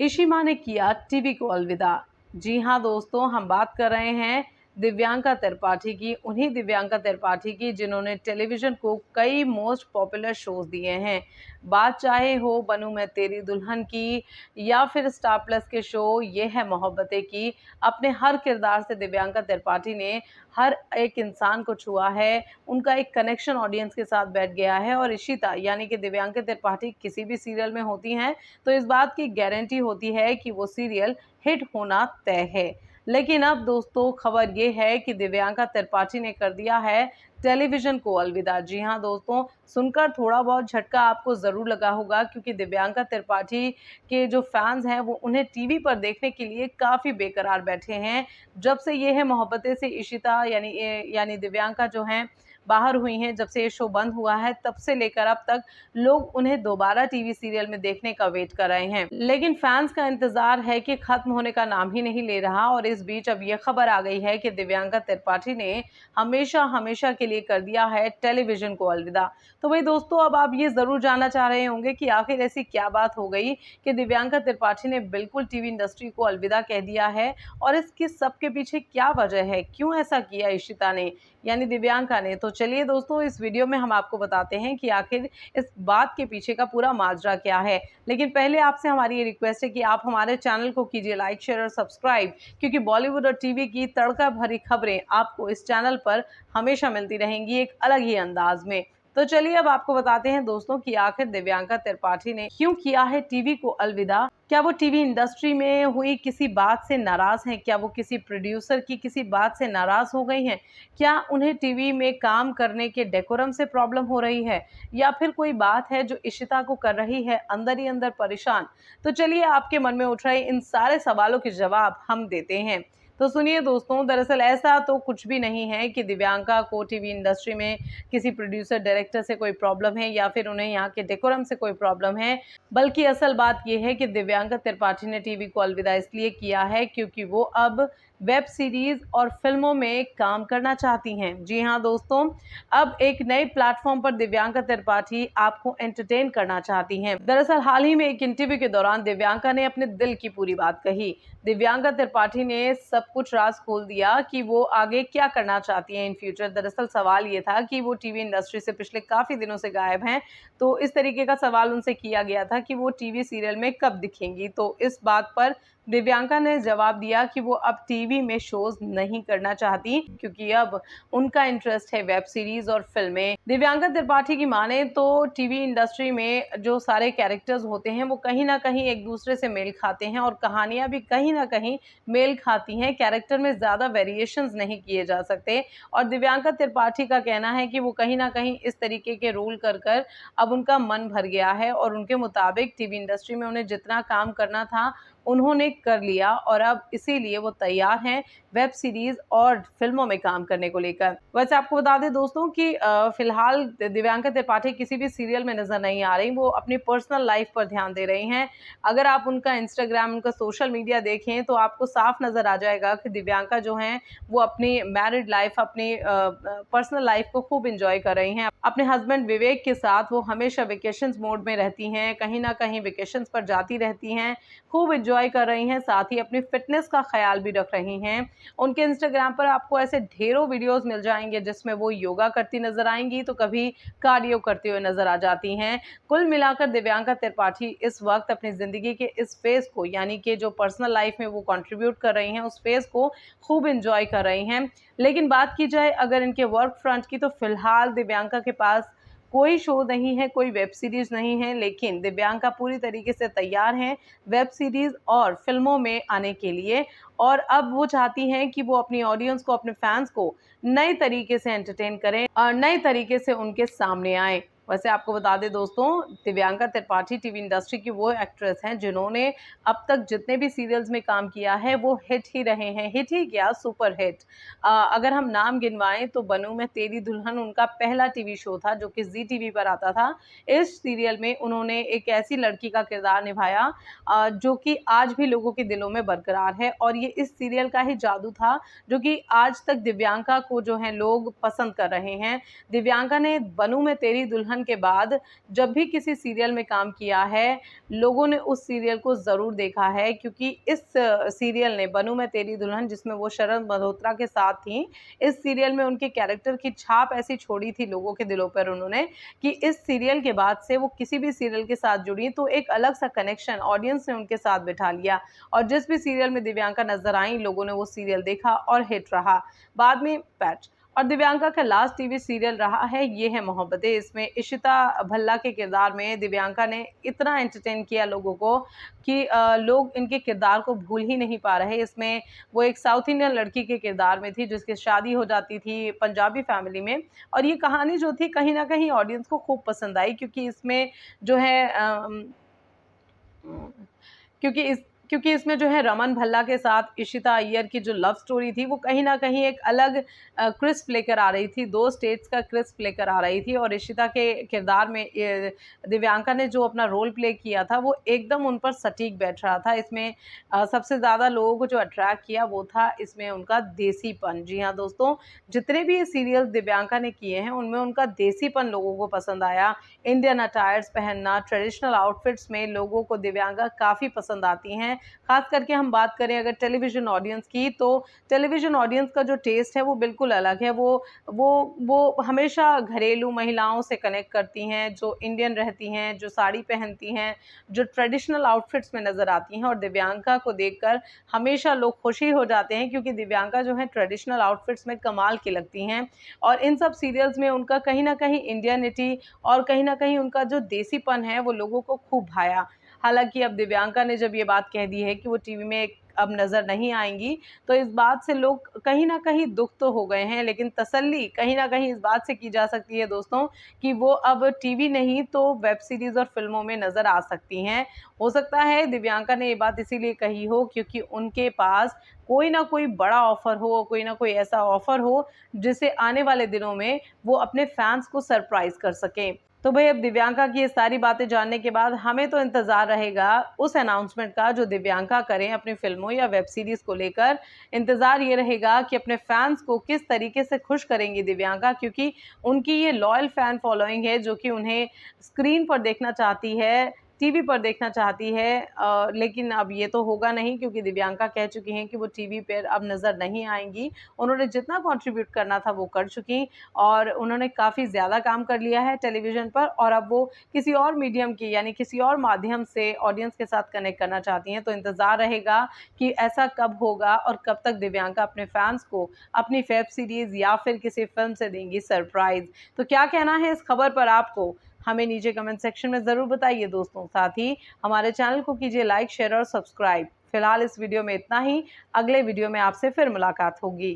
इशिमा ने किया टीवी को अलविदा। जी हाँ दोस्तों, हम बात कर रहे हैं दिव्यांका त्रिपाठी की, उन्हीं दिव्यांका त्रिपाठी की जिन्होंने टेलीविजन को कई मोस्ट पॉपुलर शोज दिए हैं। बात चाहे हो बनूं मैं तेरी दुल्हन की या फिर स्टार प्लस के शो ये है मोहब्बतें की, अपने हर किरदार से दिव्यांका त्रिपाठी ने हर एक इंसान को छुआ है। उनका एक कनेक्शन ऑडियंस के साथ बैठ गया है और इशिता यानी कि दिव्यांका त्रिपाठी किसी भी सीरियल में होती हैं तो इस बात की गारंटी होती है कि वो सीरियल हिट होना तय है। लेकिन अब दोस्तों खबर ये है कि दिव्यांका त्रिपाठी ने कर दिया है टेलीविजन को अलविदा। जी हाँ दोस्तों, सुनकर थोड़ा बहुत झटका आपको ज़रूर लगा होगा क्योंकि दिव्यांका त्रिपाठी के जो फैंस हैं वो उन्हें टीवी पर देखने के लिए काफ़ी बेकरार बैठे हैं। जब से ये है मोहब्बतें से इशिता यानी दिव्यांका जो हैं बाहर हुई हैं, जब से ये शो बंद हुआ है तब से लेकर अब तक लोग उन्हें दोबारा टीवी सीरियल में देखने का वेट कर रहे हैं। लेकिन फैंस का इंतजार है कि खत्म होने का नाम ही नहीं ले रहा और इस बीच अब ये खबर आ गई है कि दिव्यांका त्रिपाठी ने हमेशा हमेशा के लिए कर दिया है टेलीविजन को अलविदा। तो वही दोस्तों, अब आप ये जरूर जानना चाह रहे होंगे कि आखिर ऐसी क्या बात हो गई कि दिव्यांका त्रिपाठी ने बिल्कुल टीवी इंडस्ट्री को अलविदा कह दिया है और इसकी सबके पीछे क्या वजह है, क्यों ऐसा किया इशिता ने यानी दिव्यांका ने। तो चलिए दोस्तों, इस वीडियो में हम आपको बताते हैं कि आखिर इस बात के पीछे का पूरा माजरा क्या है। लेकिन पहले आपसे हमारी ये रिक्वेस्ट है कि आप हमारे चैनल को कीजिए लाइक, शेयर और सब्सक्राइब, क्योंकि बॉलीवुड और टीवी की तड़का भरी खबरें आपको इस चैनल पर हमेशा मिलती रहेंगी एक अलग ही अंदाज में। तो चलिए अब आपको बताते हैं दोस्तों कि आखिर दिव्यांका त्रिपाठी ने क्यों किया है टीवी को अलविदा। क्या वो टीवी इंडस्ट्री में हुई किसी बात से नाराज हैं? क्या वो किसी प्रोड्यूसर की किसी बात से नाराज हो गई हैं? क्या उन्हें टीवी में काम करने के डेकोरम से प्रॉब्लम हो रही है या फिर कोई बात है जो इशिता को कर रही है अंदर ही अंदर परेशान? तो चलिए आपके मन में उठ रहे इन सारे सवालों के जवाब हम देते हैं। तो सुनिए दोस्तों, दरअसल ऐसा तो कुछ भी नहीं है कि दिव्यांका को टीवी इंडस्ट्री में किसी प्रोड्यूसर डायरेक्टर से कोई प्रॉब्लम है या फिर उन्हें यहाँ के डेकोरम से कोई प्रॉब्लम है। बल्कि असल बात यह है कि दिव्यांका त्रिपाठी ने टीवी को अलविदा इसलिए किया है क्योंकि वो अब वेब सीरीज और फिल्मों में काम करना चाहती हैं। जी हाँ दोस्तों, अब एक नए प्लेटफॉर्म पर दिव्यांका त्रिपाठी आपको एंटरटेन करना चाहती हैं। दरअसल हाल ही में एक इंटरव्यू के दौरान दिव्यांका ने अपने दिल की पूरी बात कही। दिव्यांका त्रिपाठी ने सब कुछ राज खोल दिया कि वो आगे क्या करना चाहती हैं इन फ्यूचर। दरअसल सवाल ये था कि वो टीवी इंडस्ट्री से पिछले काफ़ी दिनों से गायब हैं, तो इस तरीके का सवाल उनसे किया गया था कि वो टीवी सीरियल में कब दिखेंगी। तो इस बात पर दिव्यांका ने जवाब दिया कि वो अब टीवी में शोज नहीं करना चाहती क्योंकि अब उनका इंटरेस्ट है वेब सीरीज और फिल्में। दिव्यांका त्रिपाठी की माने तो टीवी इंडस्ट्री में जो सारे कैरेक्टर्स होते हैं वो कहीं ना कहीं एक दूसरे से मेल खाते हैं और कहानियां भी कहीं ना कहीं मेल खाती हैं। कैरेक्टर में ज़्यादा वेरिएशंस नहीं किए जा सकते और दिव्यांका त्रिपाठी का कहना है कि वो कहीं ना कहीं इस तरीके के रोल कर कर अब उनका मन भर गया है और उनके मुताबिक टीवी इंडस्ट्री में उन्हें जितना काम करना था उन्होंने कर लिया और अब इसीलिए वो तैयार हैं वेब सीरीज और फिल्मों में काम करने को लेकर। वैसे आपको बता दें दोस्तों कि फिलहाल दिव्यांका त्रिपाठी किसी भी सीरियल में नजर नहीं आ रही, वो अपनी पर्सनल लाइफ पर ध्यान दे रही हैं। अगर आप उनका इंस्टाग्राम, उनका सोशल मीडिया देखें तो आपको साफ नजर आ जाएगा कि दिव्यांका जो हैं वो अपनी मैरिड लाइफ, अपनी पर्सनल लाइफ को खूब इंजॉय कर रही हैं। अपने हस्बैंड विवेक के साथ वो हमेशा वेकेशन मोड में रहती हैं, कहीं ना कहीं वेकेशन पर जाती रहती हैं, खूब इंजॉय कर रही हैं, साथ ही अपनी फिटनेस का ख्याल भी रख रही हैं। उनके इंस्टाग्राम पर आपको ऐसे ढेरों वीडियोस मिल जाएंगे जिसमें वो योगा करती नजर आएंगी तो कभी कार्डियो करते हुए नजर आ जाती हैं। कुल मिलाकर दिव्यांका त्रिपाठी इस वक्त अपनी जिंदगी के इस फेज को यानी कि जो पर्सनल लाइफ में वो कंट्रीब्यूट कर रही हैं उस फेज को खूब इंजॉय कर रही हैं। लेकिन बात की जाए अगर इनके वर्क फ्रंट की तो फिलहाल दिव्यांका के पास कोई शो नहीं है, कोई वेब सीरीज नहीं है, लेकिन दिव्यांका पूरी तरीके से तैयार हैं वेब सीरीज और फिल्मों में आने के लिए और अब वो चाहती हैं कि वो अपनी ऑडियंस को, अपने फैंस को नए तरीके से एंटरटेन करें और नए तरीके से उनके सामने आए। वैसे आपको बता दें दोस्तों, दिव्यांका त्रिपाठी टीवी इंडस्ट्री की वो एक्ट्रेस हैं जिन्होंने अब तक जितने भी सीरियल्स में काम किया है वो हिट ही रहे हैं। हिट ही क्या, सुपर हिट। अगर हम नाम गिनवाएं तो बनूं मैं तेरी दुल्हन उनका पहला टीवी शो था जो कि जी टीवी पर आता था। इस सीरियल में उन्होंने एक ऐसी लड़की का किरदार निभाया जो कि आज भी लोगों के दिलों में बरकरार है और ये इस सीरियल का ही जादू था जो कि आज तक दिव्यांका को जो है लोग पसंद कर रहे हैं। दिव्यांका ने बनूं मैं तेरी दुल्हन दुल्हन के बाद जब भी किसी सीरियल में काम किया है, लोगों ने उस सीरियल को ज़रूर देखा है, क्योंकि इस सीरियल ने बनूँ मैं तेरी दुल्हन, जिसमें वो शरण मल्होत्रा के साथ थीं, इस सीरियल में उनके कैरेक्टर की छाप ऐसी छोड़ी थी लोगों के दिलों पर उन्होंने, कि इस सीरियल के बाद से वो किसी भी सीरियल के साथ जुड़ी तो एक अलग सा कनेक्शन ऑडियंस ने उनके साथ बिठा लिया, और जिस भी सीरियल में दिव्यांका नज़र आईं, लोगों ने वो सीरियल देखा और हिट रहा। बाद में पैच और दिव्यांका का लास्ट टीवी सीरियल रहा है ये है मोहब्बतें। इसमें इशिता भल्ला के किरदार में दिव्यांका ने इतना एंटरटेन किया लोगों को कि लोग इनके किरदार को भूल ही नहीं पा रहे। इसमें वो एक साउथ इंडियन लड़की के किरदार में थी जिसकी शादी हो जाती थी पंजाबी फैमिली में, और ये कहानी जो थी कहीं न कहीं ऑडियंस को खूब पसंद आई, क्योंकि इसमें जो है क्योंकि इस क्योंकि इसमें जो है रमन भल्ला के साथ इशिता अय्यर की जो लव स्टोरी थी वो कहीं न कहीं एक अलग क्रिस्प लेकर आ रही थी, 2 स्टेट्स का क्रिस्प लेकर आ रही थी, और इशिता के किरदार में दिव्यांका ने जो अपना रोल प्ले किया था वो एकदम उन पर सटीक बैठ रहा था। इसमें सबसे ज़्यादा लोगों को जो अट्रैक्ट किया वो था इसमें उनका देसीपन। जी हाँ दोस्तों, जितने भी सीरियल्स दिव्यांका ने किए हैं उनमें उनका देसीपन लोगों को पसंद आया। इंडियन अटायर्स पहनना, ट्रेडिशनल आउटफिट्स में लोगों को दिव्यांका काफ़ी पसंद आती हैं। ख़ास करके हम बात करें अगर टेलीविज़न ऑडियंस की, तो टेलीविज़न ऑडियंस का जो टेस्ट है वो बिल्कुल अलग है। वो हमेशा घरेलू महिलाओं से कनेक्ट करती हैं, जो इंडियन रहती हैं, जो साड़ी पहनती हैं, जो ट्रेडिशनल आउटफिट्स में नज़र आती हैं, और दिव्यांका को देखकर हमेशा लोग खुश ही हो जाते हैं, क्योंकि दिव्यांका जो है ट्रेडिशनल आउटफिट्स में कमाल की लगती हैं। और इन सब सीरियल्स में उनका कहीं न कहीं इंडियनिटी और कहीं न कहीं उनका जो देसीपन है वो लोगों को खूब भाया। हालाँकि अब दिव्यांका ने जब ये बात कह दी है कि वो टीवी में अब नज़र नहीं आएँगी, तो इस बात से लोग कहीं न कहीं दुःख तो हो गए हैं, लेकिन तसल्ली कहीं न कहीं इस बात से की जा सकती है दोस्तों कि वो अब टीवी नहीं तो वेब सीरीज़ और फ़िल्मों में नज़र आ सकती हैं। हो सकता है दिव्यांका ने ये बात इसीलिए कही हो क्योंकि उनके पास कोई न कोई बड़ा ऑफ़र हो, कोई न कोई ऐसा ऑफ़र हो, जिससे आने वाले दिनों में वो अपने फैन्स को सरप्राइज़ कर सकें। तो भई अब दिव्यांका की ये सारी बातें जानने के बाद हमें तो इंतज़ार रहेगा उस अनाउंसमेंट का जो दिव्यांका करें अपनी फ़िल्मों या वेब सीरीज़ को लेकर। इंतज़ार ये रहेगा कि अपने फैन्स को किस तरीके से खुश करेंगी दिव्यांका, क्योंकि उनकी ये लॉयल फ़ैन फ़ॉलोइंग है जो कि उन्हें स्क्रीन पर देखना चाहती है, टीवी पर देखना चाहती है। लेकिन अब ये तो होगा नहीं, क्योंकि दिव्यांका कह चुकी हैं कि वो टीवी पर अब नज़र नहीं आएँगी। उन्होंने जितना कंट्रीब्यूट करना था वो कर चुकीं, और उन्होंने काफ़ी ज़्यादा काम कर लिया है टेलीविज़न पर, और अब वो किसी और मीडियम की यानी किसी और माध्यम से ऑडियंस के साथ कनेक्ट करना चाहती हैं। तो इंतज़ार रहेगा कि ऐसा कब होगा और कब तक दिव्यांका अपने फैन्स को अपनी वेब सीरीज़ या फिर किसी फ़िल्म से देंगी सरप्राइज़। तो क्या कहना है इस खबर पर आपको? हमें नीचे कमेंट सेक्शन में ज़रूर बताइए दोस्तों। साथ ही हमारे चैनल को कीजिए लाइक, शेयर और सब्सक्राइब। फिलहाल इस वीडियो में इतना ही। अगले वीडियो में आपसे फिर मुलाकात होगी।